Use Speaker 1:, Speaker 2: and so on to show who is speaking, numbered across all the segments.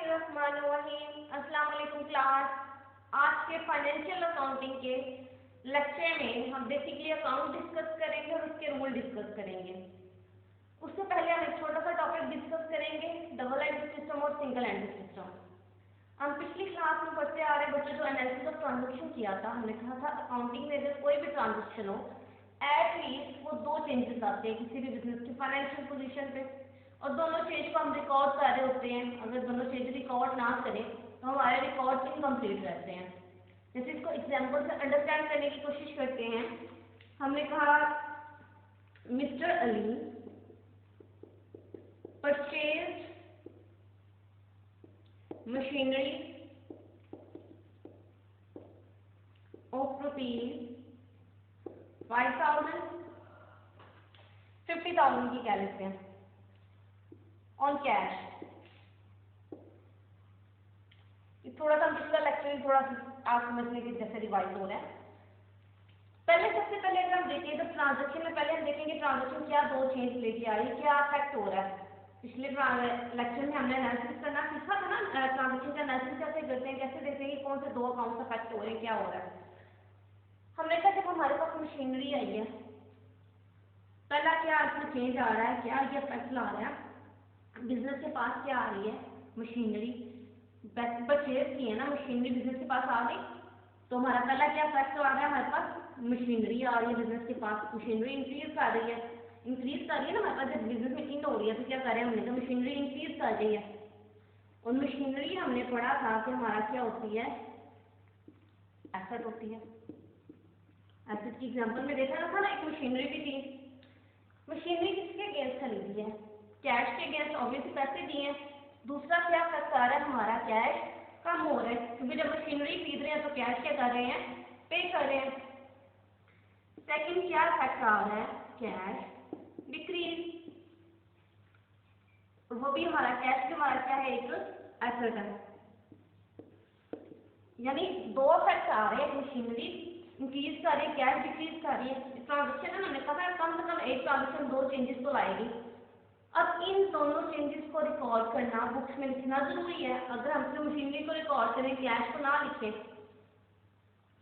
Speaker 1: बिस्मिल्लाहिर्रहमानिर्रहीम। अस्सलाम वालेकुम क्लास। आज के फाइनेंशियल अकाउंटिंग के लेक्चर में हम बेसिकली अकाउंट डिस्कस करेंगे और उसके रूल डिस्कस करेंगे। उससे पहले हम एक छोटा सा टॉपिक डिस्कस करेंगे, डबल एंट्री सिस्टम और सिंगल एंट्री सिस्टम। हम पिछली क्लास में पढ़ते आ रहे बच्चों, जो एनालिसिस ऑफ ट्रांजेक्शन किया था, हमने कहा था अकाउंटिंग में अगर कोई भी ट्रांजेक्शन हो एटलीस्ट वो दो चेंजेस आते हैं किसी भी बिजनेस की फाइनेंशियल पोजीशन पे, और दोनों चेंज को हम रिकॉर्ड कर रहे होते हैं। अगर दोनों चेंज रिकॉर्ड ना करें तो हमारे रिकॉर्ड इनकम्प्लीट रहते हैं। जैसे इसको एग्जांपल से अंडरस्टैंड करने की कोशिश करते हैं। हमने कहा mister Ali purchase machinery of rupees 50,000 की कह लेते हैं ऑन कैश। थोड़ा सा पिछला लेक्चर थोड़ा आप समझने के जैसे रिवाइज हो रहा है। पहले सबसे पहले अगर हम देखें तो ट्रांजैक्शन में पहले हम देखेंगे ट्रांजैक्शन क्या दो चेंज लेके आ रही है, क्या इफेक्ट हो रहा है। पिछले लेक्चर में हमने एनालिसिस करना सीखा था ना, ट्रांजैक्शन का एनालिसिस कैसे करते हैं, कैसे देखते हैं कि कौन से दो अकाउंट अफेक्ट हो रहे हैं, क्या हो रहा है। हमने कहा जब हमारे पास मशीनरी आई है, पहला क्या इसमें चेंज आ रहा है, क्या ये इफेक्ट ला रहा है। बिजनेस के पास क्या आ रही है, मशीनरी परचेज की है ना, मशीनरी बिजनेस के पास आ गई, तो हमारा पहला क्या फैक्ट आ रहा है, हमारे पास मशीनरी आ रही है बिजनेस के पास, मशीनरी इंक्रीज कर रही है, इंक्रीज कर रही है ना हमारे पास। जब बिजनेस में इन हो रही है तो क्या कर रहे हैं, हमने कहा मशीनरी इंक्रीज कर रही है। और मशीनरी हमने पढ़ा था कि हमारा क्या होती है, एसेट होती है। एसेट की एग्जाम्पल में देखा था ना, एक मशीनरी भी थी। मशीनरी किसके अगेंस्ट खरीदी है, कैश के अगेंस्ट, ऑब्वियसली पैसे दिए हैं। दूसरा क्या फैक्ट आ रहा है, हमारा कैश कम हो रहा है, क्योंकि जब मशीनरी खरीद रहे हैं तो कैश क्या कर रहे हैं, पे कर रहे हैं। सेकंड क्या फैक्ट आ रहा है, कैश डिक्रीज, और वो भी हमारा कैश भी हमारा क्या है, एक एसेट है। यानी दो फैक्ट आ रहे हैं, मशीनरी इंक्रीज कर रही है, कैश डिक्रीज कर रही है। ट्रांजेक्शन है, हमने कहा कम से कम एक ट्रांजेक्शन दो चेंजेस तो लाएगी। अब इन दोनों चेंजेस को रिकॉर्ड करना बुक्स में लिखना जरूरी है। अगर हम सिर्फ मशीनरी को रिकॉर्ड करें, कैश को ना लिखें,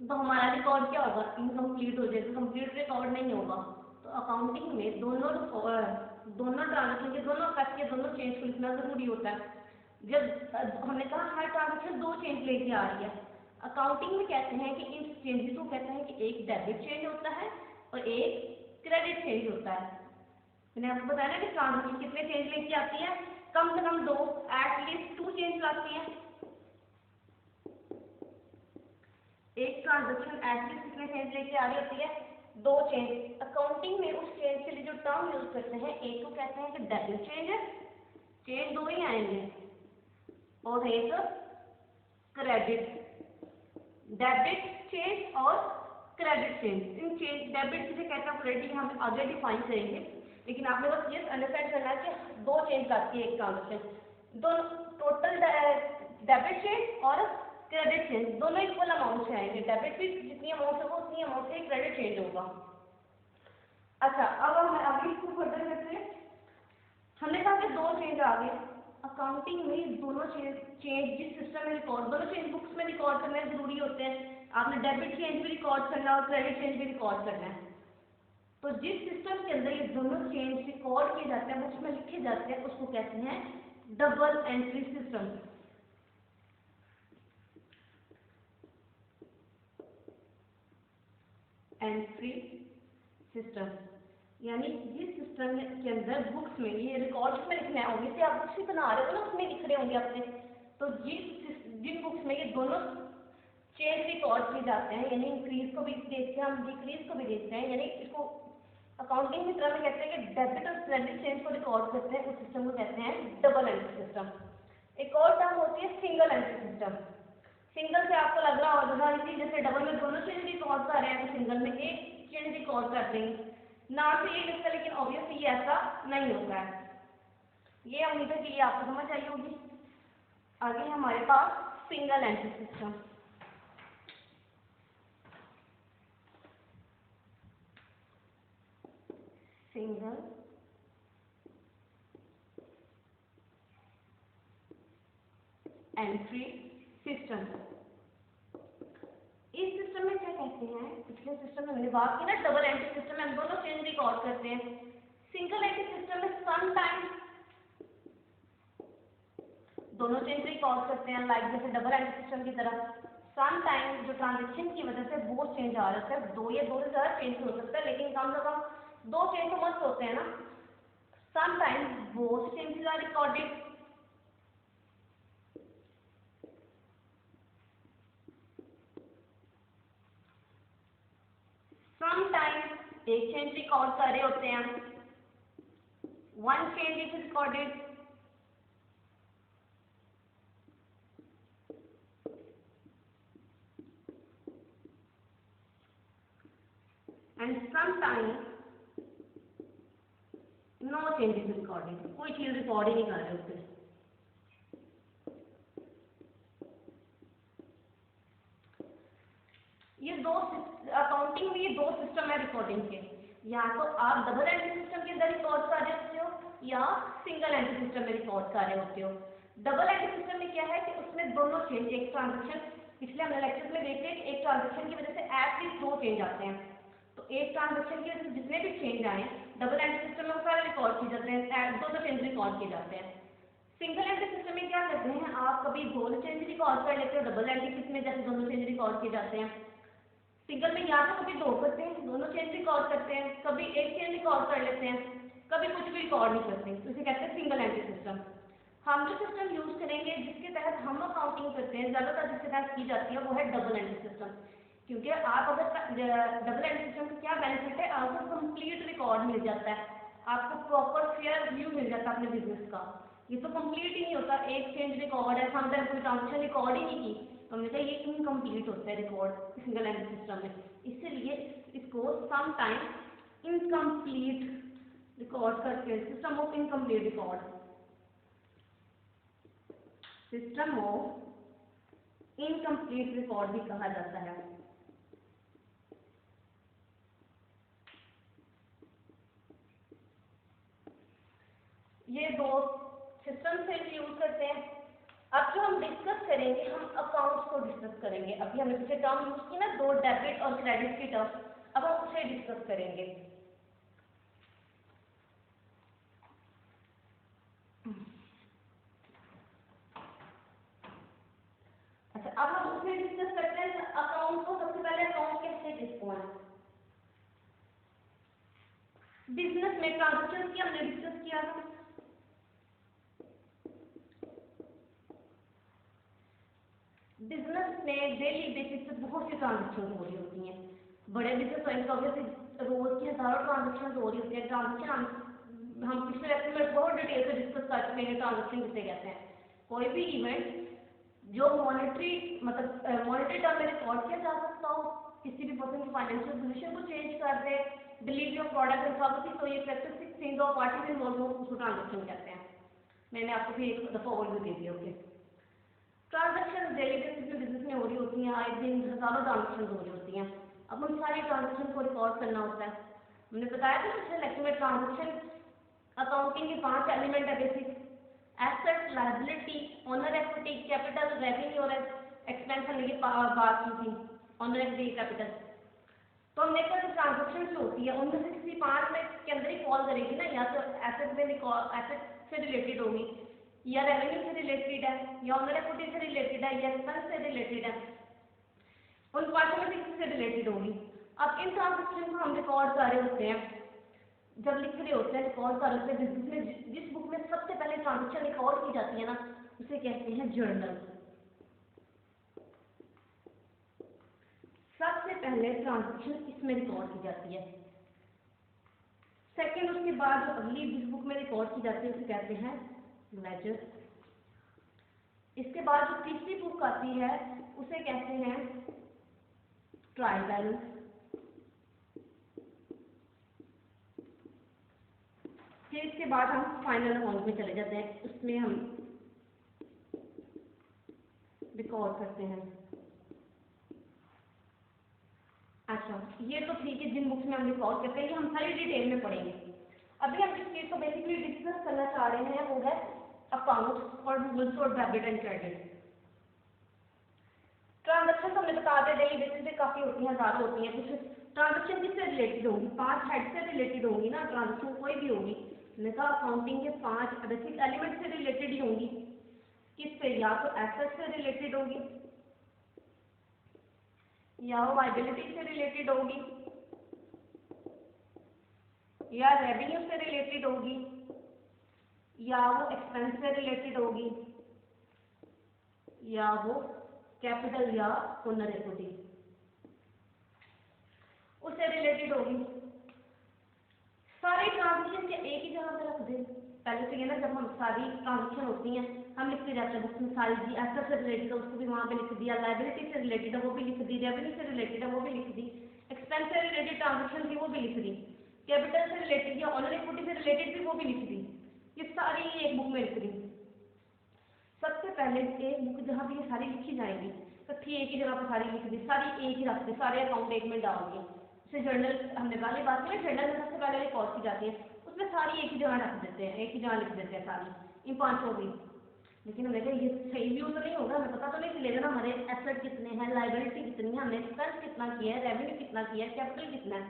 Speaker 1: तो हमारा रिकॉर्ड क्या होगा, इनकम्प्लीट हो जाएगा, कंप्लीट रिकॉर्ड नहीं होगा। तो अकाउंटिंग में दोनों ट्रांजेक्शन के दोनों फैक्ट के दोनों चेंज को लिखना जरूरी होता है। जब हमने कहा हर ट्रांजेक्शन दो चेंज लेके आ रही है, अकाउंटिंग में कहते हैं कि इन चेंजेस को कहते हैं कि एक डेबिट चेंज होता है और एक क्रेडिट चेंज होता है। मैंने आपको बताया ना कि ट्रांजेक्शन कितने चेंज लेके आती है, कम से कम दो, एटलीस्ट टू चेंज लाती है। एक ट्रांजेक्शन एटलीस्ट कितने चेंज लेके आ रही होती है, दो चेंज। अकाउंटिंग में उस चेंज के लिए जो टर्म यूज करते हैं, एक को कहते हैं कि डेबिट चेंज है, चेंज दो ही आएंगे, और एक क्रेडिट, डेबिट चेंज और क्रेडिट चेंज। इन चेंज डेबिट किसे कहते हैं, क्रेडिट हम आगे डिफाइन करेंगे, लेकिन आपने बस ये अंडरस्टैंड करना है कि दो चेंज करती है एक ट्रांजेक्शन। दोनों टोटल डेबिट चेंज और क्रेडिट चेंज दोनों इक्वल अमाउंट से आएंगे। डेबिट भी जितनी अमाउंट होगा उतनी अमाउंट से क्रेडिट चेंज होगा। अच्छा, अब हम आगे इसको फर्दर करते हैं। हमने कहा कि दो चेंज आ गए। अकाउंटिंग में दोनों चेंज जिस सिस्टम में रिकॉर्ड, दोनों चेंज बुक्स में रिकॉर्ड करने जरूरी होते हैं। आपने डेबिट चेंज भी रिकॉर्ड करना है और क्रेडिट चेंज भी रिकॉर्ड करना है। तो जिस सिस्टम के अंदर ये दोनों चेंज रिकॉर्ड किए जाते हैं, बुक्स में लिखे जाते हैं, उसको कहते हैं double entry system. Entry system यानी जिस सिस्टम के अंदर बुक्स में ये रिकॉर्ड्स में लिखना है, ऑब्वियसली आप बुक्स ही बना रहे हो ना, उसमें लिख रहे होंगे आपने। तो जिन बुक्स में ये दोनों चेंज रिकॉर्ड किए जाते हैं, यानी इंक्रीज को भी देखते हैं हम, डिक्रीज को भी देखते हैं, यानी इसको अकाउंटिंग की तरह में कहते हैं कि डेबिट और क्रेडिट चेंज को रिकॉर्ड करते हैं, उस सिस्टम को कहते हैं डबल एंट्री सिस्टम। एक और टर्म होती है सिंगल एंट्री सिस्टम। सिंगल से आपको लग रहा होगा इसी जैसे डबल में दोनों चेंज रिकॉर्ड कर रहे हैं, तो सिंगल में एक चेंज रिकॉर्ड कर देंगे, नाम से ये लिखता है, लेकिन ऑब्वियसली ये ऐसा नहीं होता है। ये उम्मीद है कि ये आपको समझ आई होगी। आगे हमारे पास single entry system. Single entry system. इस सिस्टम में क्या कहते हैं, पिछले सिस्टम में हमने बात की ना, डबल एंट्री सिस्टम में हम दोनों चेंज रिकॉर्ड करते हैं। सिंगल एंट्री सिस्टम में सम टाइम दोनों चेंज रिकॉर्ड करते हैं, लाइक जैसे डबल एंट्री सिस्टम की तरह। सम टाइम जो ट्रांजेक्शन की वजह से वो चेंज आ जाता है, दो या दो से ज़्यादा चेंज हो सकता है, लेकिन कम से कम दो चेंज तो मस्त होते हैं ना। Some time both changes are recorded. Some time एक चेंज रिकॉर्ड कर रहे होते हैं, one change is recorded. And some time no change is recorded, कोई चीज रिकॉर्ड ही नहीं कर रहे होते। ये दो अकाउंटिंग में ये दो सिस्टम है रिकॉर्डिंग के, या तो आप डबल एंट्री सिस्टम के अंदर रिकॉर्ड कर रहे होते हो या सिंगल एंट्री सिस्टम में रिकॉर्ड कर रहे होते हो। डबल एंट्री सिस्टम में क्या है कि उसमें दोनों चेंज, एक ट्रांजेक्शन, पिछले हमने लेक्चर में देखे एक ट्रांजेक्शन की वजह से एटलीस्ट दो चेंज आते हैं, तो एक ट्रांजेक्शन की वजह से जितने भी चेंज आए डबल एंट्री सिस्टम में वो सारे रिकॉर्ड किए जाते हैं, दोनों चेंज रिकॉर्ड किए जाते हैं। सिंगल एंट्री सिस्टम में क्या करते हैं, आप कभी दोनों चेंज रिकॉर्ड कर लेते हो, डबल एंट्री सिस्टम में जैसे दोनों चेंज रिकॉर्ड किए जाते हैं। सिंगल में या तो कभी दो करते हैं, दोनों चेंज रिकॉर्ड करते हैं, कभी एक चेंज रिकॉर्ड कर लेते हैं, कभी कुछ भी रिकॉर्ड नहीं करते, तो इसे कहते हैं सिंगल एंट्री सिस्टम। हम जो सिस्टम यूज करेंगे जिसके तहत हम अकाउंटिंग करते हैं, ज्यादातर जिसके तहत की जाती है वो है डबल एंट्री सिस्टम। क्योंकि आप अगर डबल एंट्री सिस्टम का क्या बेनिफिट है, आपको कंप्लीट रिकॉर्ड मिल जाता है, आपको प्रॉपर फेयर व्यू मिल जाता है अपने बिजनेस का। ये तो कंप्लीट ही नहीं होता, एक चेंज रिकॉर्ड है, समटाइम कोई ट्रांजेक्शन रिकॉर्ड ही नहीं की, तो हमने कहा ये इनकम्प्लीट होता है रिकॉर्ड सिंगल एंट्री सिस्टम में, इसलिए इसको सम टाइम इनकम्प्लीट रिकॉर्ड करके system of incomplete record, system of incomplete record भी कहा जाता है। ये दो सिस्टम से यूज करते हैं। अब जो हम डिस्कस करेंगे, हम अकाउंट्स को डिस्कस करेंगे। अभी हमने पीछे टर्म यूज की ना, दो डेबिट और क्रेडिट की टर्म, अब हम उसे डिस्कस करेंगे। अच्छा, अब हम उसे डिस्कस करते हैं अकाउंट को। सबसे पहले अकाउंट कैसे किसको है, बिजनेस में ट्रांजेक्शन की हमने डिस्कस किया था। बिजनेस में डेली बेसिस पे बहुत सी ट्रांजेक्शन हो रही होती हैं, बड़े बिजनेस वाइज ऑब्वियसली रोज की हजारों ट्रांजेक्शन हो रही होती है। ट्रांजेक्शन हम पिछले लेक्चर में बहुत डिटेल से डिस्कस कर चुके हैं, ट्रांजेक्शन किसे कहते हैं। कोई भी इवेंट जो मॉनेटरी मतलब मॉनेटरी टर्म में रिकॉर्ड किया जा सकता हो, किसी भी पर्सन की फाइनेंशियल पोजीशन को चेंज कर दे, delivery of product and services, तो ये स्पेसिफिक थिंग्स और पार्टीज इन्वॉल्व हो उसको ट्रांजेक्शन कहते हैं। मैंने आपको भी एक दफा ओवरव्यू दे दिया। ओके, ट्रांजेक्शन डेली बेसिस पे बिजनेस में हो रही होती हैं, आए दिन हजारों ट्रांजेक्शन हो रही होती हैं। अब उन सारी ट्रांजेक्शन को रिकॉर्ड करना होता है। हमने बताया था पिछले लेक्चर में ट्रांजेक्शन अकाउंटिंग के 5 एलिमेंट है basic, asset, liability, owner equity, capital, revenue और एक्सपेंस, हमने ये बात की थी, ओनर इक्विटी, कैपिटल। तो हमने कहा जो ट्रांजेक्शन होती है उनमें से किसी 5 में के अंदर ही फॉल करेगी ना, या तो एसेट में एसेट से रिलेटेड होगी, या रेवेन्यू से रिलेटेड है, या ओनर इक्विटी से रिलेटेड है, या एक्सपेंस से रिलेटेड है, उन 5 में से किसी से रिलेटेड होगी। अब इन ट्रांजेक्शन को हम रिकॉर्ड कर रहे होते हैं, जब लिख रहे होते हैं, रिकॉर्ड कर रहे होते हैं, जिस बुक में सबसे पहले ट्रांजेक्शन रिकॉर्ड की जाती है ना, उसे कहते हैं जर्नल। सबसे पहले ट्रांजेक्शन इसमें रिकॉर्ड की जाती है। सेकंड, उसके बाद जो अगली जिस बुक में रिकॉर्ड की जाती है उसे कहते हैं लेजर। इसके बाद जो तीसरी बुक आती है उसे कहते हैं ट्रायल बैलेंस। फिर इसके बाद हम फाइनल अकाउंट में चले जाते हैं, उसमें हम रिकॉर्ड करते हैं। अच्छा, ये तो ठीक है, जिन बुक्स में हम रिकॉर्ड करते हैं ये हम सारी डिटेल में पढ़ेंगे। अभी हम जिस चीज को बेसिकली डिस्कस करना चाह रहे हैं वो है अकाउंट और रूल्स और डेबिट एंड क्रेडिट। ट्रांजेक्शन हमने बता दिया डेली बेसिस पे काफ़ी होती हैं, हज़ारों होती हैं। कुछ ट्रांजेक्शन किससे रिलेटेड होंगी, 5 हेड से रिलेटेड होंगी ना, ट्रांजेक्शन कोई भी होगी। मैंने कहा अकाउंटिंग के 5 बेसिक एलिमेंट से रिलेटेड ही होंगी। किससे, या तो एसेट से रिलेटेड होगी, या वो लायबिलिटी से रिलेटेड होगी, या रेवेन्यू से रिलेटेड होगी, या वो एक्सपेंस से रिलेटेड होगी, या वो कैपिटल या ओनर इक्विटी उससे रिलेटेड होगी। सारी ट्रांजेक्शन के एक ही जगह पर रख दें। पहले तो ये ना, जब हम सारी ट्रांजेक्शन होती हैं हम लिखते जाते हैं बुक में, सारी जी एसेट से रिलेटेड है उसको भी वहाँ पे लिख दिया, लायबिलिटी से रिलेटेड है वो भी लिख दी, रेवेन्यू से रिलेटेड है वो भी लिख दी, एक्सपेंस से रिलेटेड ट्रांजेक्शन थी वो भी लिख दी, कैपिटल से रिलेटेड या ऑनर इक्विटी से रिलेटेड थी वो भी लिख दी। ये सारी एक बुक में लिख दी। सबसे पहले एक बुक जहाँ पे ये सारी लिखी जाएंगी, इकट्ठी एक ही जगह पर सारी लिख दी, सारी एक ही रख दी, सारे अकाउंट एक में डाल दिए। जैसे जर्नल हमने पहले बात की, जर्नल में सबसे पहले रिकॉर्ड की जाती है, उसमें सारी एक ही जगह रख देते हैं, एक ही जगह लिख देते हैं सारी इन 5 भी। लेकिन हमने कहा ये सही व्यू तो नहीं होगा, हमें पता तो नहीं चलेगा ना हमारे एसेट कितने हैं, लायबिलिटी कितनी है, हमने एक्सपेंस कितना किया है, रेवेन्यू कितना किया है, कैपिटल कितना है।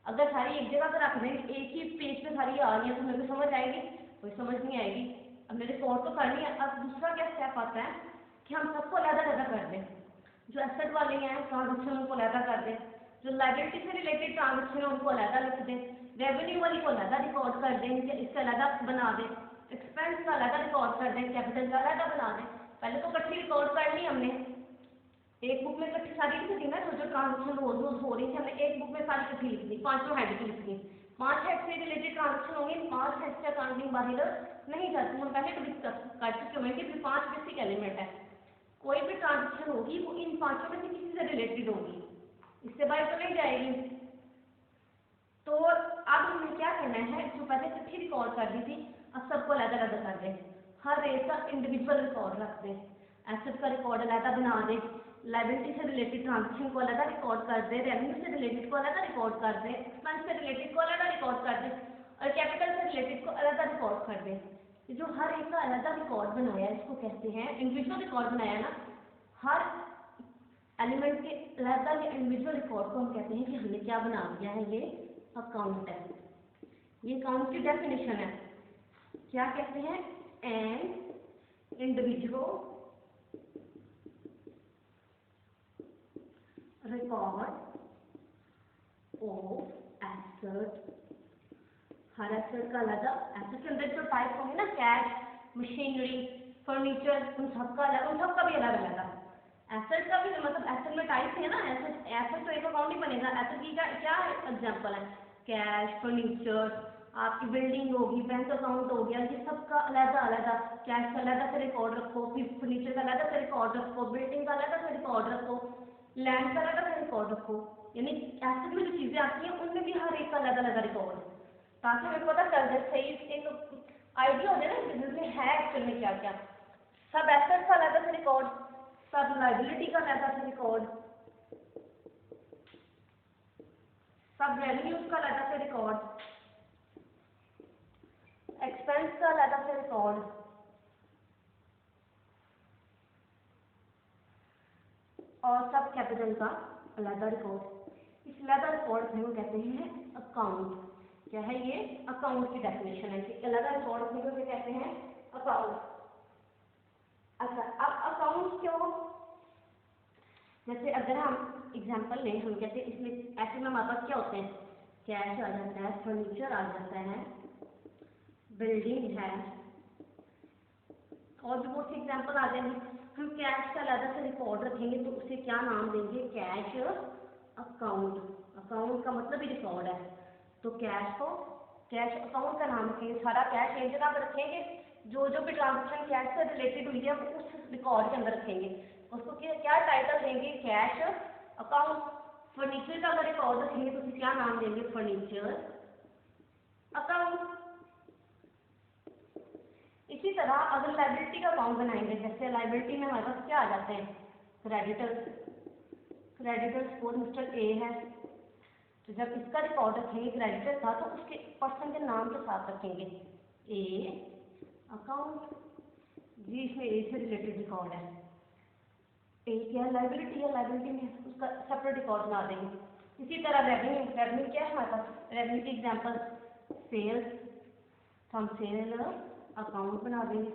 Speaker 1: अगर सारी एक जगह पर रख देंगे, एक ही पेज पे सारी आ रही है, तो हमें कोई समझ आएगी, कोई समझ नहीं आएगी। हमने रिकॉर्ड तो करनी है। अब दूसरा क्या स्टेप आता है कि हम सबको अलग-अलग कर दें। जो एसेट वाले हैं ट्रांजेक्शन उनको अलग कर दें, जो लायबिलिटी से रिलेटेड ट्रांजेक्शन है उनको अलग लिख दें, रेवेन्यू वाली को अलग रिकॉर्ड कर दें, इसका अलग बना दें, एक्सपेंस का अलग रिकॉर्ड कर दें, कैपिटल का अलग बना दें। पहले तो इकट्ठी रिकॉर्ड कर ली हमने, एक बुक में इकट्ठी सारी लिख दी ना, जो ट्रांजेक्शन रोज रोज हो रही थी हमने एक बुक में सारी इकट्ठी लिख दी, 5 हेड की लिख दी। 5 हेड से रिलेटेड ट्रांजेक्शन होंगे, 5 हेड से अकाउंटिंग बाहर नहीं जाती। हम पहले भी डिस्कस कर चुके हैं कि 5 बेसिक एलिमेंट है, कोई भी ट्रांजेक्शन होगी वो इन 5 में से किसी से रिलेटेड होगी, इससे बाहर तो नहीं जाएगी। तो अब हमें क्या करना है, जो पहले इकट्ठी रिकॉर्ड कर दी थी अब सबको अलग अलग कर दें, हर एक का इंडिविजुअल रिकॉर्ड रख दें, एसेट का रिकॉर्ड अलग बना दें, लायबिलिटी से रिलेटेड ट्रांजेक्शन को अलग रिकॉर्ड कर दें, रेवेन्यू से रिलेटेड को अलग रिकॉर्ड कर दें, एक्सपेंस से रिलेटेड को अलग रिकॉर्ड कर दें, और कैपिटल से रिलेटेड को अलग रिकॉर्ड कर दें। जो हर एक का अलग रिकॉर्ड बनाया इसको कहते हैं इंडिविजुअल रिकॉर्ड बनाया ना, हर एलिमेंट के अलग इंडिविजुअल रिकॉर्ड को हम कहते हैं कि हमने क्या बना दिया है, ये अकाउंट है। ये अकाउंट की डेफिनेशन है, क्या कहते हैं, an individual record of asset. Her asset का अलग, एसेट के अंदर जो टाइप होंगे ना, कैश, मशीनरी, फर्नीचर, उन सबका अलग, उन सबका भी अलग अलग है। एसेट का भी मतलब एसेट में टाइप है ना, एसेट एसेट तो एक अकाउंट ही बनेगा। एसेट की क्या एग्जांपल है, कैश, फर्नीचर, आपकी बिल्डिंग होगी, बैंक अकाउंट हो गया, ये सबका अलग अलग, कैश का अलग से रिकॉर्ड रखो, फिर फर्नीचर का अलग से रिकॉर्ड रखो, बिल्डिंग का अलग से रिकॉर्ड रखो, लैंड का अलग से रिकॉर्ड रखो। यानी एसेट में जो चीज़ें आती हैं उनमें भी हर एक का अलग अलग रिकॉर्ड, ताकि हमें पता चल जाए, सही एक आइडिया हो जाए ना बिजनेस में है एक्चुअल में क्या क्या। सब एसेट का अलग से रिकॉर्ड, सब लायबिलिटी का अलग से रिकॉर्ड, सब रेवेन्यूज का अलग से रिकॉर्ड, एक्सपेंस का अलग से रिकॉर्ड, और सब कैपिटल का अलग रिकॉर्ड। इस अलग रिकॉर्ड को कहते हैं अकाउंट। क्या है ये, अकाउंट की डेफिनेशन है कि अलग रिकॉर्ड को कहते हैं अकाउंट। अच्छा, अब अकाउंट क्यों, जैसे अगर हम एग्जांपल लें, हम कहते हैं इसमें ऐसे में हमारे पास क्या होते हैं, कैश आ जाता है, फर्नीचर आ जाता है, बिल्डिंग है, और भी बहुत से एग्जांपल आ जाएंगे। हम कैश का अलग से रिकॉर्ड रखेंगे तो उसे क्या नाम देंगे, कैश अकाउंट। अकाउंट का मतलब ही रिकॉर्ड है, तो कैश को कैश अकाउंट का नाम रखेंगे। सारा कैश एक जगह पर रखेंगे, जो जो भी ट्रांजेक्शन कैश से रिलेटेड हुई है वो उस रिकॉर्ड के अंदर रखेंगे। उसको क्या टाइटल देंगे, कैश अकाउंट। फर्नीचर का अगर रिकॉर्ड रखेंगे तो उसे क्या नाम देंगे, फर्नीचर अकाउंट। इसी तरह अगर लाइबिलिटी का अकाउंट बनाएंगे, जैसे लाइबिलिटी में हमारे पास क्या आ जाते हैं, creditors. Creditors for mister A है, तो जब इसका रिकॉर्ड रखेंगे क्रेडिटर था तो उसके पर्सन के नाम के साथ रखेंगे ए अकाउंट जी, इसमें ए से रिलेटेड रिकॉर्ड है। एक है लाइबिलिटी है, लाइबिलिटी में उसका सेपरेट रिकॉर्ड बना देंगे। इसी तरह रेवेन्यू, रेवेन्यू क्या है हमारे पास, रेवेन्यू की एग्जांपल सेल्स, तो हम सेल अकाउंट बना देंगे,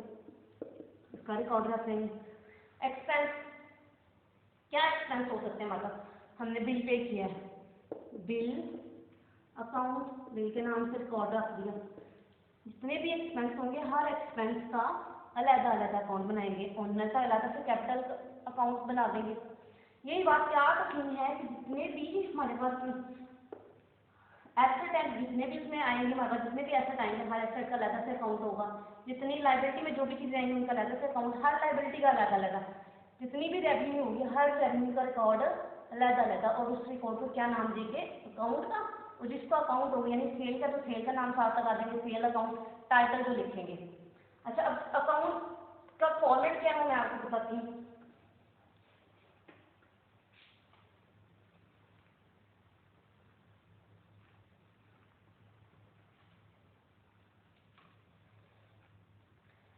Speaker 1: उसका रिकॉर्ड रख देंगे। एक्सपेंस, क्या एक्सपेंस हो सकते हैं, मतलब हमने बिल पे किया है, बिल अकाउंट, बिल के नाम से रिकॉर्ड रख दिया। जितने भी एक्सपेंस होंगे हर एक्सपेंस का अलग अलग अकाउंट बनाएंगे, ओनर का अलग से कैपिटल अकाउंट बना देंगे। यही बात याद रखनी है कि जितने भी हमारे पास एसेट है, जितने भी उसमें आएंगे हमारे पास, जितने भी एसेट आएंगे हर एसेट का अलग से अकाउंट होगा। जितनी लाइबिलिटी में जो भी चीज़ें आएंगी उनका अलग से अकाउंट, हर लाइबिलिटी का अलग अलग है। जितनी भी रेवेन्यू होगी हर रेवेन्यू का रिकॉर्ड अलग अलग है, और उस रिकॉर्ड को क्या नाम देंगे, अकाउंट का। और जिसको अकाउंट होगा यानी सेल का, तो सेल का नाम साथ लगा देंगे, सेल अकाउंट, टाइटल जो लिखेंगे। अच्छा, अब अकाउंट का फॉर्मेट क्या है मैं आपको बताती हूँ।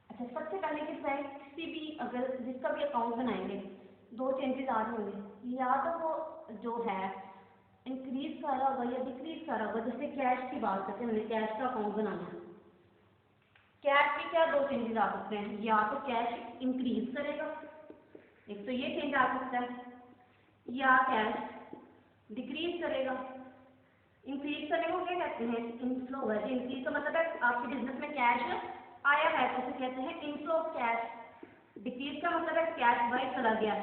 Speaker 1: अच्छा, सबसे पहले किस है, किसी भी अगर जिसका भी अकाउंट बनाएंगे दो चेंजेस आ रहे होंगे, या तो वो जो है इंक्रीज कर रहा होगा या डिक्रीज कर रहा होगा। जैसे कैश की बात करते हैं, हमने कैश का अकाउंट बनाना है, कैश की क्या दो चेंजेस आ सकते हैं, या तो कैश इंक्रीज करेगा, एक तो ये चेंज आ सकता है, या कैश डिक्रीज करेगा। इंक्रीज करने को क्या कहते हैं, इनफ्लो है। इंक्रीज का मतलब है आपके बिजनेस में कैश आया है तो उसे कहते हैं इनफ्लो ऑफ कैश। डिक्रीज का मतलब है कैश बाहर चला गया,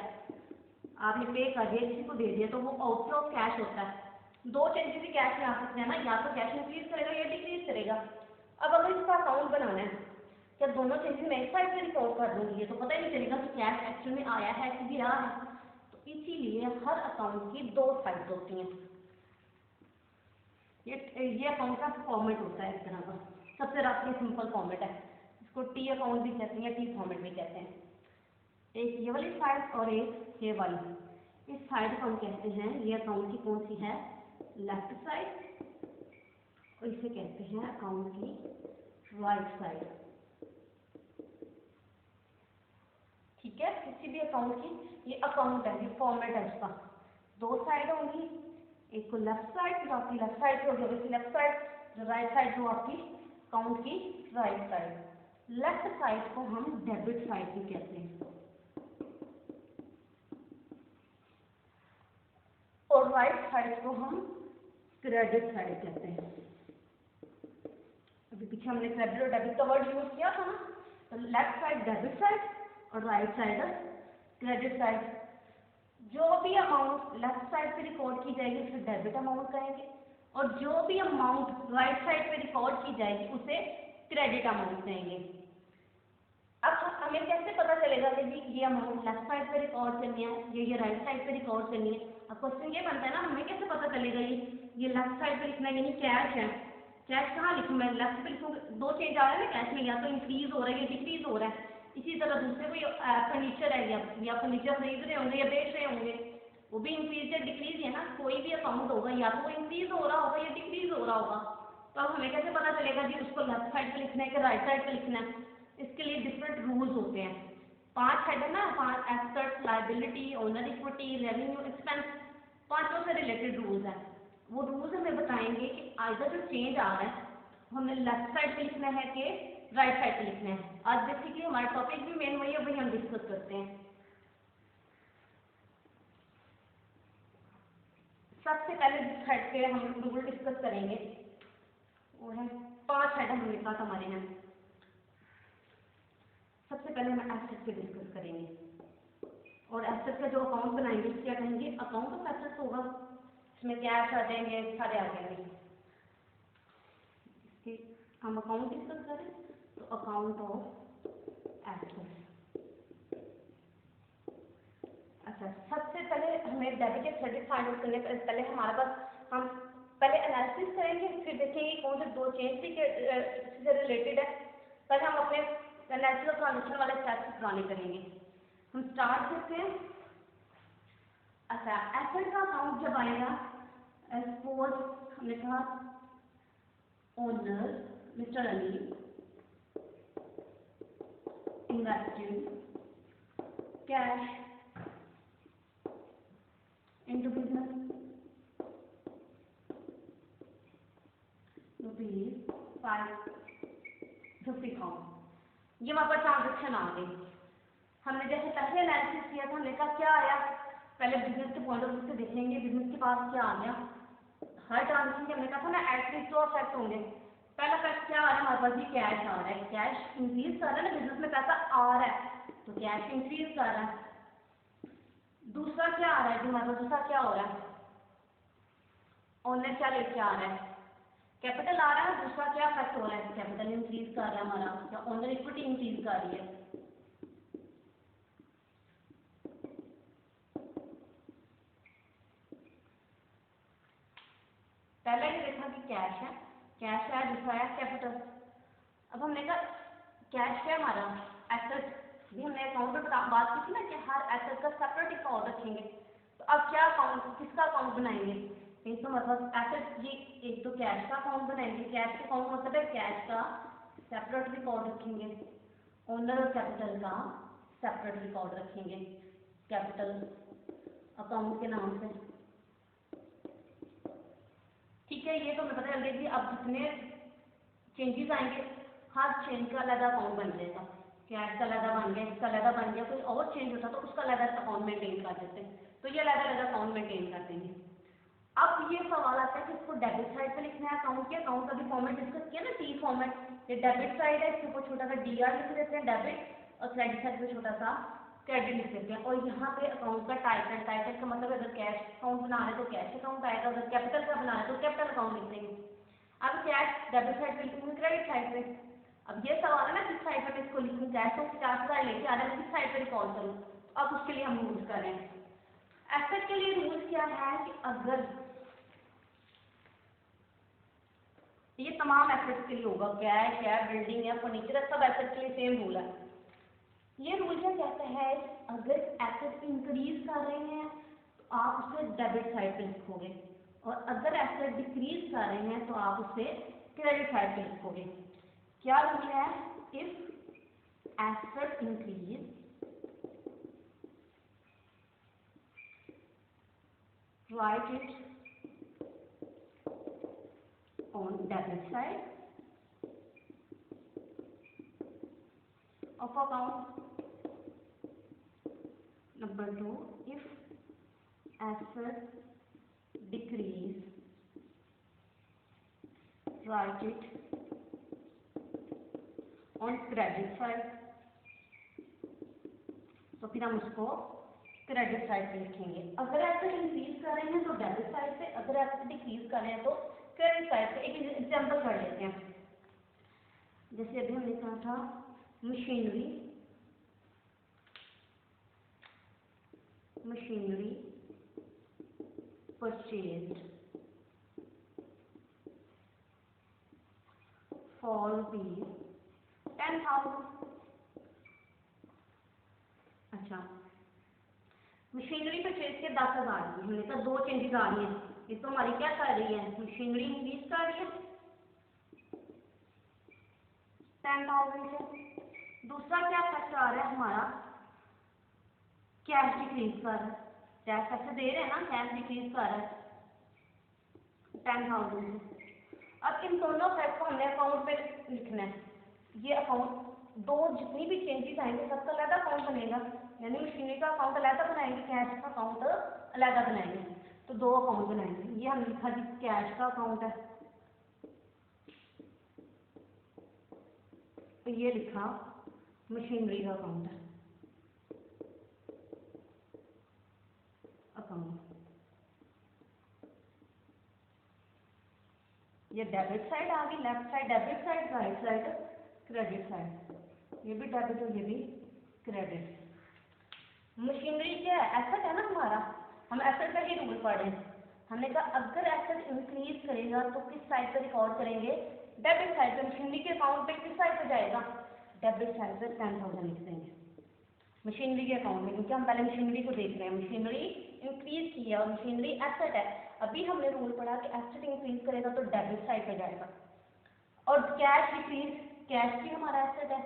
Speaker 1: आपने पे कर दिया, किसी को दे दिया, तो वो आउटफ्लो ऑफ कैश होता है। दो चेंजेस भी कैश में आ सकते हैं ना, या तो कैश इंक्रीज करेगा या डिक्रीज करेगा। अब अगर इसका अकाउंट बनाना है, क्या दोनों चेंजेस मैं एक साइड से रिकॉर्ड कर दूंगी, तो पता ही नहीं चलेगा कि कैश एक्चुअल में आया है कि गया है। तो इसीलिए हर अकाउंट की दो साइड होती हैं। ये अकाउंट का फॉर्मेट होता है इस तरह का, सबसे रफ सिंपल फॉर्मेट है। इसको टी अकाउंट भी कहते हैं या टी फॉर्मेट भी कहते हैं। एक ये वाली साइड और एक ये वाली। इस साइड को हम कहते हैं, ये अकाउंट की कौन सी है, लेफ्ट साइड, और इसे कहते हैं अकाउंट की राइट साइड। ठीक है, किसी भी अकाउंट की ये अकाउंट है, ये फॉर्मेट है उसका। दो साइड होंगी, एक को लेफ्ट साइड जो आपकी लेफ्ट साइड पे होगी, लेफ्ट साइड, जो राइट साइड जो आपकी अकाउंट की राइट साइड। लेफ्ट साइड को हम डेबिट साइड भी कहते हैं, और राइट साइड को हम क्रेडिट साइड कहते हैं। अभी पीछे हमने क्रेडिट और डेबिट का वर्ड यूज किया था ना, तो लेफ्ट साइड डेबिट साइड और राइट साइड क्रेडिट साइड। जो भी अमाउंट लेफ्ट साइड पे रिकॉर्ड की जाएगी उसे डेबिट अमाउंट कहेंगे, और जो भी अमाउंट राइट साइड पे रिकॉर्ड की जाएगी उसे क्रेडिट अमाउंट कहेंगे। अब हमें कैसे पता चलेगा कि जी ये अमाउंट लेफ्ट साइड पे रिकॉर्ड करनी है, ये राइट साइड पे रिकॉर्ड करनी है। अब क्वेश्चन ये बनता है ना, हमें कैसे पता चलेगा ये लेफ्ट साइड पे लिखना है, यानी कैश है, कैश कहाँ लिखूँ मैं, लेफ्ट पे लिखूँ। दो चेंज आ रहा है ना कैश में, या तो इंक्रीज हो रहा है या डिक्रीज हो रहा है। इसी तरह दूसरे कोई फर्नीचर है, या फर्नीचर खरीद रहे होंगे या बेच रहे होंगे, वो भी इंक्रीज या डिक्रीज है ना। कोई भी अकाउंट होगा या तो वो इंक्रीज हो रहा होगा या डिक्रीज हो रहा होगा। तो अब हमें कैसे पता चलेगा जी उसको लेफ्ट साइड पे लिखना है कि राइट साइड पे लिखना है। इसके लिए डिफरेंट रूल्स होते हैं। 5 हेड है ना, 5 assets, liability, owner equity, revenue, expense, पांचों से रिलेटेड रूल्स हैं। वो रूल्स हमें बताएंगे कि आइदर जो चेंज आ रहा है हमें लेफ्ट साइड पे लिखना है कि राइट साइड पे लिखना है। आज बेसिकली हमारा टॉपिक भी मेन वही है, वही हम डिस्कस करते हैं। सबसे पहले जिस हेड पे हम रूल डिस्कस करेंगे वो है 5 हेड हमने कहा हमारे यहाँ। सबसे पहले हम एसेट पे डिस्कस करेंगे, और एसेट का जो अकाउंट बनाएंगे क्या कहेंगे, अकाउंट ऑफ एसेट्स होगा। इसमें कैश आ जाएंगे, सारे आ जाएंगे। इसके हम अकाउंट डिस्कस करें तो अकाउंट ऑफ एसेट्स। अच्छा, सबसे पहले हमें डेबिट या क्रेडिट फाइंड आउट करने पहले हमारे पास हम पहले एनालिसिस करेंगे, फिर देखेंगे कौन से दो चेंज से रिलेटेड है। पहले हम अपने एनालिसिस और ट्रांजेक्शन वाले स्टेप्स पुराने करेंगे। हम स्टार्ट करते हैं। अच्छा, एसेट का अकाउंट जब आएगा, सपोज हमने कहा owner mister Ali invested cash into business, rupees 550,000। ये वहाँ पर ट्रांजेक्शन आ गई। हमने जैसे पहले एनालिसिस किया था, हमने कहा क्या आया, पहले बिजनेस के पॉइंट ऑफ व्यू से देखेंगे बिजनेस के पास क्या आ गया। हर ट्रांजेक्शन के हमने कहा था ना एटलीस्ट 2 इफेक्ट होंगे। पहला इफेक्ट क्या आ रहा है, हमारे पास भी कैश आ रहा है, कैश इंक्रीज कर रहा है ना, बिजनेस में पैसा आ रहा है तो कैश इंक्रीज कर रहा है। दूसरा क्या आ रहा है, हमारे पास दूसरा क्या हो रहा है, ओनर क्या लेके आ रहा है, कैपिटल आ रहा है। दूसरा क्या इफेक्ट हो रहा है, कैपिटल इंक्रीज कर रहा है हमारा, या ओनर इक्विटी इंक्रीज कर रही है। पहले ये देखा कि कैश है, दूसरा है कैपिटल। अब हमने कहा कैश क्या हमारा एसेट, भी हमने अकाउंट में बात की थी ना कि हर एसेट का सेपरेट अकाउंट रखेंगे। तो अब क्या अकाउंट, किसका अकाउंट बनाएंगे, एक तो मतलब एसेट, ये एक तो कैश का अकाउंट बनाएंगे। कैश का अकाउंट मतलब है कैश का सेपरेट रिकॉर्ड रखेंगे, ओनर और कैपिटल का सेपरेट रिकॉर्ड रखेंगे कैपिटल अकाउंट के नाम से। ठीक है, ये तो हमें पता चल गया कि अब जितने चेंजेस आएंगे हर चेंज का अलग अकाउंट बन जाएगा। कैश का अलग बन गया, इसका अलग बन गया, कोई और चेंज होता तो उसका अलग अकाउंट मेंटेन कर देते हैं। तो ये अलग अलग अकाउंट मेंटेन कर देंगे। अब ये सवाल आता है कि इसको डेबिट साइड पे लिखना है अकाउंट के, अकाउंट का भी फॉर्मेट डिस्कस किया ना, टी फॉर्मेट। ये डेबिट साइड है, इसके ऊपर छोटा सा DR लिख देते हैं डेबिट, और क्रेडिट साइड पे छोटा सा क्रेडिट लिख देते हैं। और यहाँ पे अकाउंट का टाइटल का मतलब अगर कैश अकाउंट बना रहे तो कैश अकाउंट आएगा, अगर कैपिटल का बना रहे तो कैपिटल अकाउंट लिख देंगे। अब कैश डेबिट साइड पे लिखूंगी, क्रेडिट साइड पे। अब ये सवाल है ना किस साइड पे इसको लिखूं, कैश तो 50,000 लेके आ रहा है, किस साइड पे रिकॉर्ड करूँ। अब उसके लिए हम रूल्स कर रहे हैं। एसेट के लिए रूल्स क्या है कि अगर ये तमाम एसेट्स के लिए होगा, कैश है, बिल्डिंग है, फर्नीचर है, सब एसेट के लिए सेम रूल है। ये रूल क्या कहता है, अगर एसेट इंक्रीज कर रहे हैं तो आप उसे डेबिट साइड पे लिखोगे, और अगर एसेट डिक्रीज कर रहे हैं तो आप उसे क्रेडिट साइड पे लिखोगे। क्या रूल है, if asset increase right it on debit side of account. Number 2, if asset decrease, write it on credit side. तो फिर हम उसको क्रेडिट साइड पे लिखेंगे। अगर एसेट इंक्रीज कर रहे हैं तो डेबिट साइड पे, अगर एसेट डिक्रीज कर रहे हैं तो क्रेडिट साइड पे। एक एग्जांपल कर लेते हैं, जैसे अभी हमने कहा था मशीनरी परचेज्ड for ₹10,000। अच्छा, मशीनरी परचेज के 10,000 की, हमने कहा 2 चेंजेस आ रही हैं। एक तो हमारी क्या कर रही है, मशीनरी इंक्रीज कर रही है 10,000 से। दूसरा क्या फैक्ट आ रहा है हमारा, कैश डिक्रीज कर रहा है, कैश पैसे दे रहे हैं ना, कैश डिक्रीज कर रहा है 10,000 से। अब इन दोनों फैक्ट को हमने अकाउंट पे लिखना है। ये अकाउंट दो जितनी भी चेंजेस आएंगे सबका अलग अकाउंट बनेगा, यानी मशीनरी का अकाउंट अलग बनाएंगे, कैश का अकाउंट अलग बनाएंगे, तो 2 अकाउंट बनाएंगे। ये हमने लिखा जी कैश का अकाउंट है, तो ये लिखा मशीनरी का अकाउंट है अकाउंट। ये डेबिट साइड आ गई, left side debit side, right side credit side. ये भी डेबिट और ये भी क्रेडिट। मशीनरी क्या है, एसेट है ना हमारा, हम एसेट का ही रूल पढ़ रहे हैं। हमने कहा अगर एसेट इंक्रीज करेगा तो किस साइड पे रिकॉर्ड करेंगे, डेबिट साइड पे। मशीनरी के अकाउंट पे किस साइड पे जाएगा, डेबिट साइड पे 10,000 लिख देंगे मशीनरी के अकाउंट में, क्योंकि हम पहले मशीनरी को देख रहे हैं। मशीनरी इंक्रीज की है और मशीनरी एसेट है। अभी हमने रूल पढ़ा कि एसेट इंक्रीज करेगा तो डेबिट साइड पे जाएगा, और कैश डिक्रीज, कैश भी हमारा एसेट है,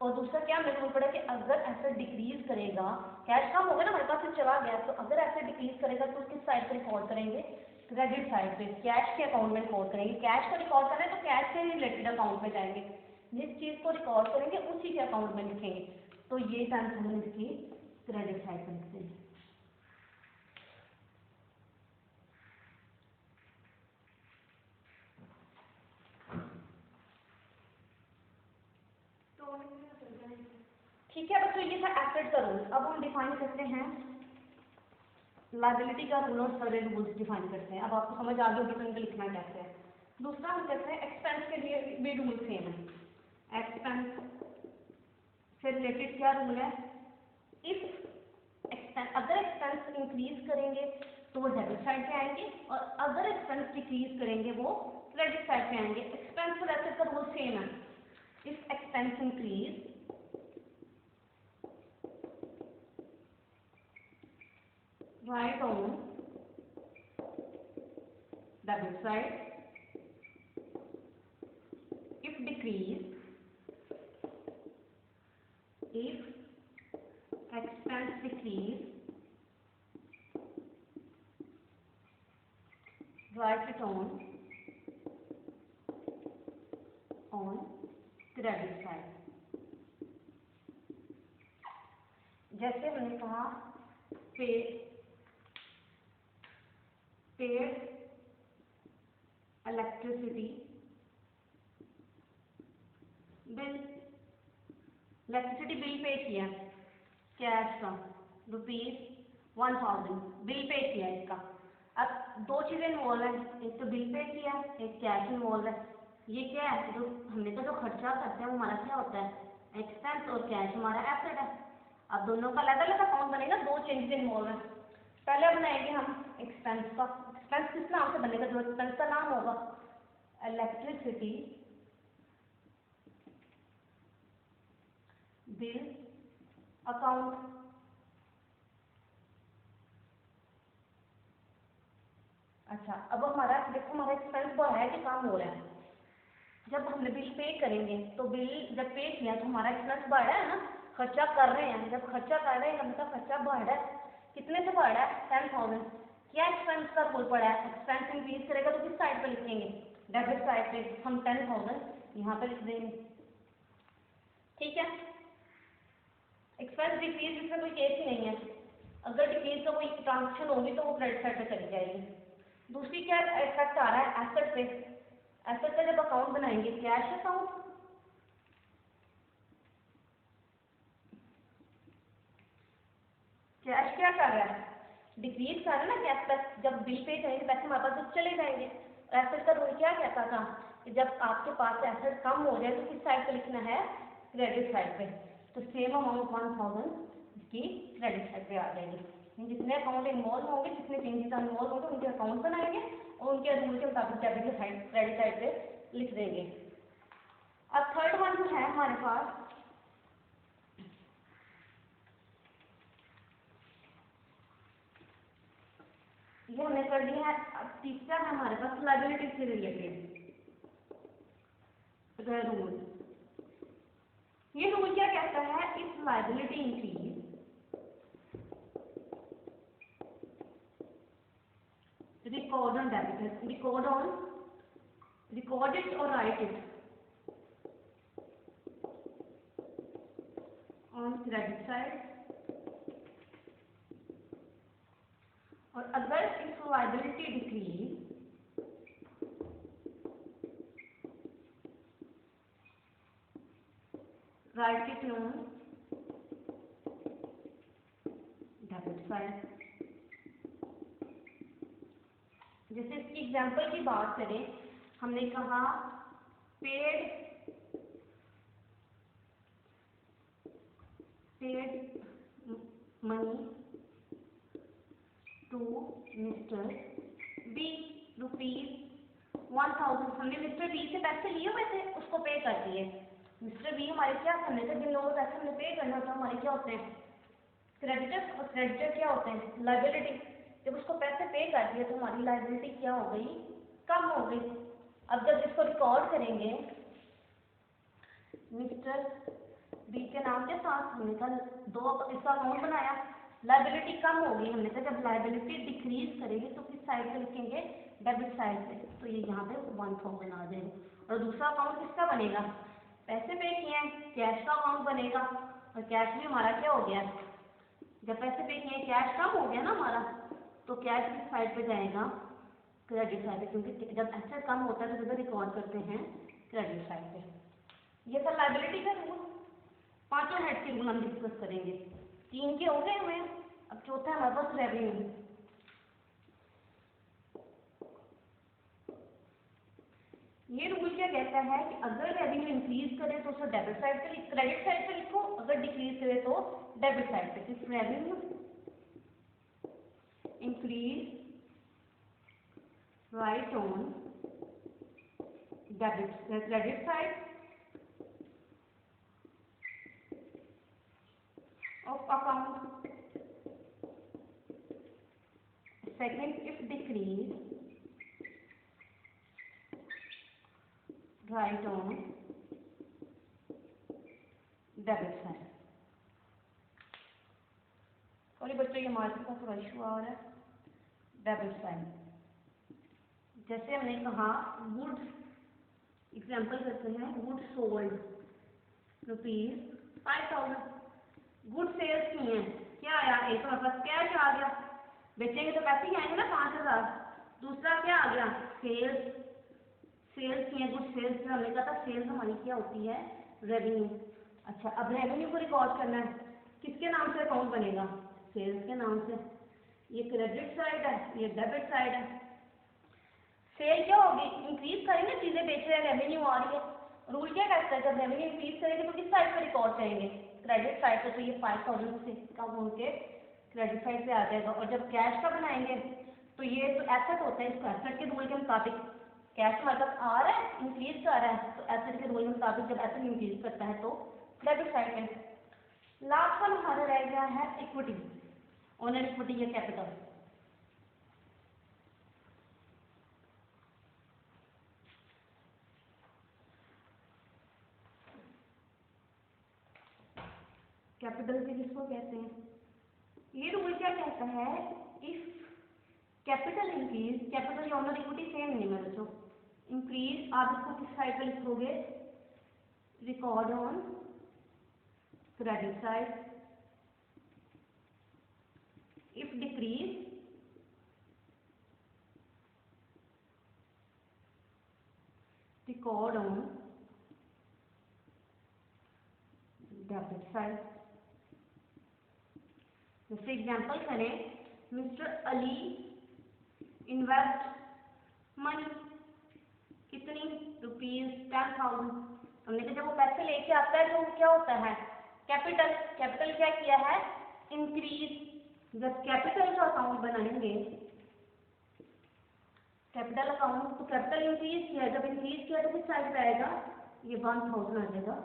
Speaker 1: और दूसरा क्या हमें रूल पड़ा कि अगर एसेट डिक्रीज करेगा, कैश कम होगा ना हमारे पास से चला गया, तो अगर एसेट डिक्रीज करेगा तो किस साइड पे रिकॉर्ड करेंगे, क्रेडिट साइड पे, कैश के अकाउंट में रिकॉर्ड करेंगे। कैश को रिकॉर्ड करना है तो कैश से रिलेटेड अकाउंट में जाएंगे, जिस चीज़ को रिकॉर्ड करेंगे उसी के अकाउंट में लिखेंगे। तो ये 10,000 इसकी क्रेडिट साइड पर लिखते हैं। ठीक है बच्चों, ये था एसेट का रूल। अब हम डिफाइन करते हैं लायबिलिटी का रूल और सारे रूल्स डिफाइन करते हैं। अब आपको समझ आ गई होगी तो इनको लिखना कैसे है। दूसरा हम कहते हैं एक्सपेंस के लिए भी रूल सेम है। एक्सपेंस से रिलेटेड क्या रूल है, इफ एक्सपेंस, अगर एक्सपेंस इंक्रीज करेंगे तो वो डेबिट साइड पे आएंगे, और अगर एक्सपेंस डिक्रीज करेंगे वो क्रेडिट साइड पे आएंगे। एक्सपेंस और एसेट का रूल सेम है। If expense increase, write on debit side. If decrease, if expense decrease, write it on credit side. जैसे हमने कहा paid electricity bill, electricity bill pay किया कैश का ₹1000 बिल पे किया इसका। अब दो चीजें इन्वॉल्व है, एक तो बिल पे किया, एक कैश इन्वॉल्व है। ये क्या है, जो हमने तो जो खर्चा करते हैं वो हमारा क्या होता है, एक्सपेंस, और कैश हमारा एसेट है। अब दोनों का अलग अलग अकाउंट बनेगा, दो चेंजेस इन्वॉल्व है। पहले बनाएंगे हम एक्सपेंस का। एक्सपेंस किस नाम से बनेगा, जो एक्सपेंस का नाम होगा इलेक्ट्रिसिटी बिल अकाउंट। अच्छा, अब हमारा देखो हमारा एक्सपेंस बढ़ा है कि कम हो रहा है। जब हमने बिल पे करेंगे तो बिल जब पे किया तो हमारा एक्सपेंस बढ़ रहा है ना, खर्चा कर रहे हैं। जब खर्चा कर रहे हैं मतलब खर्चा बढ़ रहा है। कितने से बढ़ रहा है, 10,000। क्या एक्सपेंस का रूल पड़ा है, एक्सपेंस इंक्रीज करेगा तो किस साइड पे लिखेंगे, डेबिट साइड पे। हम 10,000 यहाँ पे लिख देंगे। ठीक है, एक्सपेंस डिक्रीज इसमें कोई केस ही नहीं है। अगर डिक्रीज का कोई ट्रांजेक्शन होगी तो वो क्रेडिट साइड पे चली जाएगी। दूसरी क्या इफेक्ट आ रहा है एसेट पे। एसेट का जब अकाउंट बनाएंगे कैश अकाउंट, कैश क्या कर रहा है, डिक्रीज कर रहा है ना कैश पैसे। जब बिल पे करेंगे पैसे हमारे पास चले जाएंगे। एसेट का रूल क्या कहता था कि जब आपके पास एसेट कम हो जाए तो किस साइड पे लिखना है, क्रेडिट साइड पे। तो सेम अमाउंट 1000 इसकी क्रेडिट साइड पे आ जाएगी। जितने अकाउंट इन्वॉल्व होंगे, जितने चेंजेस इन्वॉल्व होंगे उनके अकाउंट बनाएंगे और उनके रूल के मुताबिक डेबिट साइड क्रेडिट साइड पे लिख देंगे। अब थर्ड वन जो है हमारे पास, ये हमने कर लिया है। अब तीसरा है हमारे पास लायबिलिटी से रिलेटेड रूल। ये रूल क्या कहता है, if liability increase, record on debitors, record it or write it on credit side। और अगर if liability decrease, write it on debit side। जैसे इसकी एग्जांपल की बात करें, हमने कहा paid money to mister B ₹1000। हमने मिस्टर बी से पैसे लिए हुए थे, उसको पे कर दिए। मिस्टर बी हमारे क्या करने थे, जिन लोगों को पैसे हमने पे करना होता है हमारे क्या होते हैं, क्रेडिटर। और क्रेडिटर क्या होते हैं, लायबिलिटी। जब उसको पैसे पे कर दिए तो हमारी लायबिलिटी क्या हो गई, कम हो गई। अब जब इसको रिकॉर्ड करेंगे मिस्टर बी के नाम के साथ हमने कहा दो इसका अकाउंट बनाया, लाइबिलिटी कम होगी, हमने कहा जब लाइबिलिटी डिक्रीज करेगी तो किस साइड पे लिखेंगे, डेबिट साइड पे, तो ये यहाँ पे 1000 आ जाएगा। और दूसरा अकाउंट किसका बनेगा, पैसे पे किए हैं, कैश का अकाउंट बनेगा, और कैश भी हमारा क्या हो गया, जब पैसे पे किए हैं कैश कम हो गया ना हमारा, तो कैश किस साइड पे जाएगा, क्रेडिट साइड पे, क्योंकि जब एसेट कम होता है तो किधर रिकॉर्ड करते हैं, क्रेडिट साइड पे। ये था लाइबिलिटी का रूल। पांचों हेड के रूल हम डिस्कस करेंगे, 3 के हो गए हुए, अब चौथा हमारे पास रेवेन्यू। ये रूल क्या कहता है कि अगर रेवेन्यू इंक्रीज करे तो उसे डेबिट साइड पे, क्रेडिट साइड पे लिखो, अगर डिक्रीज करे तो डेबिट साइड पे। If revenue increase right on debit credit side of account. Second, if decrease, write on debit side. Sorry बच्चों, ये मार्जिन का थोड़ा इशू आ रहा है। डेबिट साइड, जैसे हमने कहा गुड्स, एग्जाम्पल करते हैं, गुड्स सोल्ड ₹5000, गुड सेल्स की हैं, क्या आया, एक तो हमारे पास कैश आ गया, बेचेंगे तो पैसे ही आएंगे ना 5000। दूसरा क्या आ गया, सेल्स, सेल्स की है, गुड सेल्स में हमने कहा था सेल्स हमारी क्या होती है, रेवेन्यू। अच्छा, अब रेवेन्यू को रिकॉर्ड करना है, किसके नाम से अकाउंट बनेगा, सेल्स के नाम से। ये क्रेडिट साइड है, ये डेबिट साइड है। सेल क्या होगी, इंक्रीज करेंगे, चीजें बेच रहे हैं, रेवेन्यू आ रही है। रूल क्या कहता है, जब रेवेन्यू इंक्रीज करेंगे तो किस साइड पे रिकॉर्ड करेंगे, क्रेडिट साइड पे, तो ये 5000 से कम होके क्रेडिट साइड पे आ जाएगा। और जब कैश का बनाएंगे तो ये तो एसेट होता है, इसको एसेट के रूल के मुताबिक कैश मतलब आ रहा है, इंक्रीज कर रहा है, तो एसेट के रूल के मुताबिक जब एसेट इंक्रीज करता है तो डेबिट साइड पे। लास्ट वन हमारा रह गया है इक्विटी, ओनर इक्विटी या कैपिटल। कैपिटल से किसको कहते हैं, ये रूल क्या कहता है, इफ कैपिटल इंक्रीज, कैपिटल या ओनर इक्विटी सेम नहीं है बच्चों, इंक्रीज आप इसको किस साइड पे लिखोगे, record on credit side. If decrease, record on debit side. जैसे एग्जांपल करें, मिस्टर अली इन्वेस्ट मनी, कितनी, ₹10,000। हमने कहा जब वो पैसे लेके आता है तो वो क्या होता है, कैपिटल, कैपिटल क्या किया है, इंक्रीज। जब कैपिटल का अकाउंट बनाएंगे, कैपिटल अकाउंट, तो कैपिटल इंक्रीज किया, जब इंक्रीज किया तो किस साइड पे आएगा, ये 1000 आ जाएगा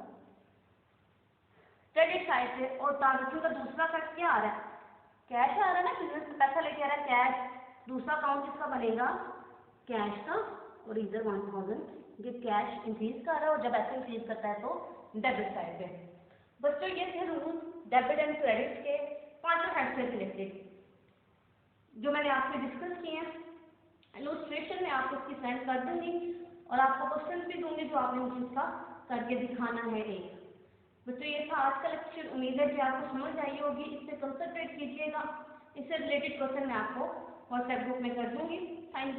Speaker 1: क्रेडिट साइड से। और ट्रांजेक्शन का दूसरा कट क्या आ रहा है, कैश आ रहा है ना, बिजनेस में पैसा लेके आ रहा है कैश, दूसरा अकाउंट किसका बनेगा, कैश का, और इधर 1000, ये कैश इंक्रीज कर रहा है, और जब ऐसे इंक्रीज करता है तो डेबिट साइड पे। बच्चों ये थे रूल डेबिट एंड क्रेडिट के 5 हेड से रिलेटेड, जो मैंने आपसे डिस्कस किए हैं। इलस्ट्रेशन में आपको इसकी सेंड कर दूंगी, और आपको क्वेश्चन भी दूंगी जो आपने मुझे इसका करके दिखाना है एक। बच्चों ये था आज का लेक्चर, उम्मीद है कि आपको समझ आई होगी, इस पे कंसंट्रेट कीजिएगा, इससे रिलेटेड क्वेश्चन मैं आपको व्हाट्सएप ग्रुप में कर दूंगी। Thank you.